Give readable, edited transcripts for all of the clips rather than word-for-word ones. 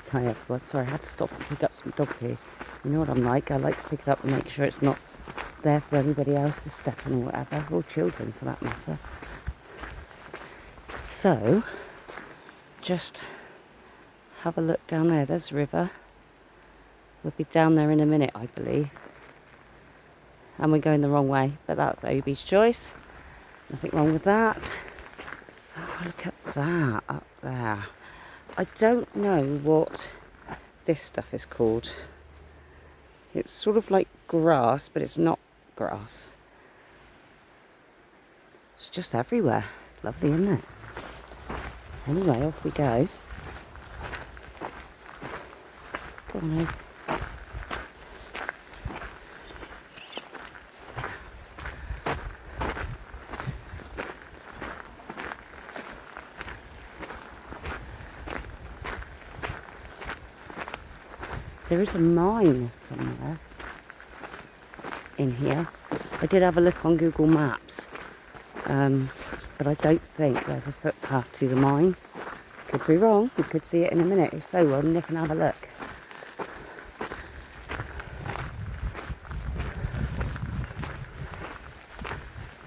tired. Well, sorry, I had to stop and pick up some dog poo. You know what I'm like? I like to pick it up and make sure it's not there for anybody else to step in or whatever, or children for that matter. So, just have a look down there. There's the river. We'll be down there in a minute, I believe. And we're going the wrong way, but that's Obi's choice. Nothing wrong with that. Oh, look at that up there. I don't know what this stuff is called. It's sort of like grass, but it's not grass. It's just everywhere. Lovely, isn't it? Anyway, off we go. Go on, Ob. There is a mine somewhere in here. I did have a look on Google Maps, but I don't think there's a footpath to the mine. Could be wrong, we could see it in a minute. If so, we'll nip and have a look.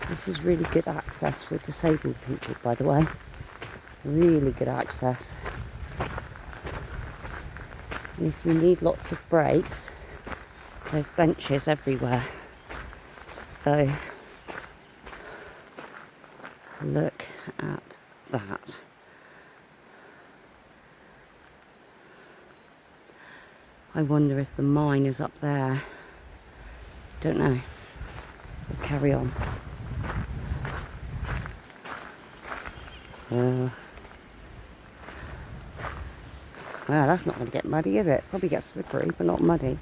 This is really good access for disabled people, by the way. Really good access. And if you need lots of breaks, there's benches everywhere. So, look at that. I wonder if the mine is up there. Don't know. We'll carry on. Well, that's not going to get muddy, is it? Probably get slippery, but not muddy.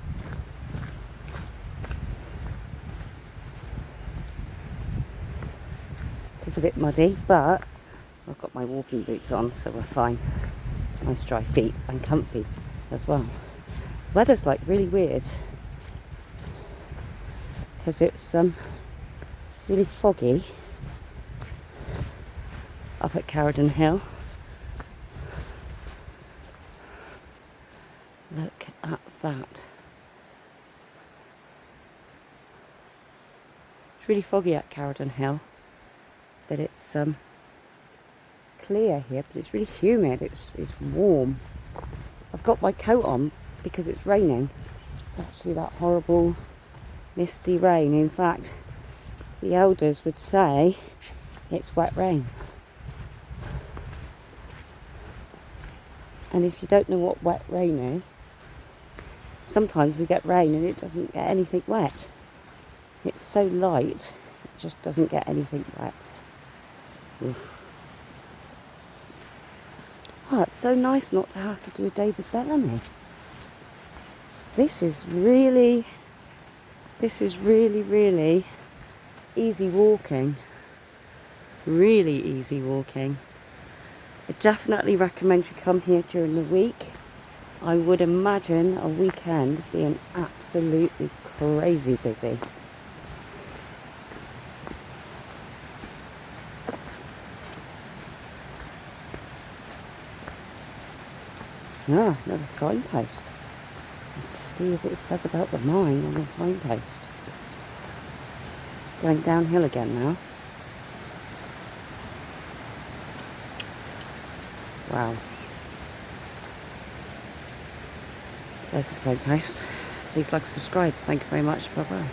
It is a bit muddy, but I've got my walking boots on, so we're fine. Nice dry feet and comfy as well. Weather's like really weird because it's really foggy up at Carradon Hill. Look at that. It's really foggy at Carradon Hill, but it's clear here, but it's really humid. It's warm. I've got my coat on because it's raining. It's actually that horrible misty rain. In fact, the elders would say it's wet rain. And if you don't know what wet rain is, sometimes we get rain and it doesn't get anything wet. It's so light, it just doesn't get anything wet. Oof. Oh, it's so nice not to have to do a David Bellamy. This is really, really easy walking. Really easy walking. I definitely recommend you come here during the week. I would imagine a weekend being absolutely crazy busy. Ah, another signpost. Let's see if it says about the mine on the signpost. Going downhill again now. Wow. There's the signpost. Please like and subscribe. Thank you very much. Bye bye.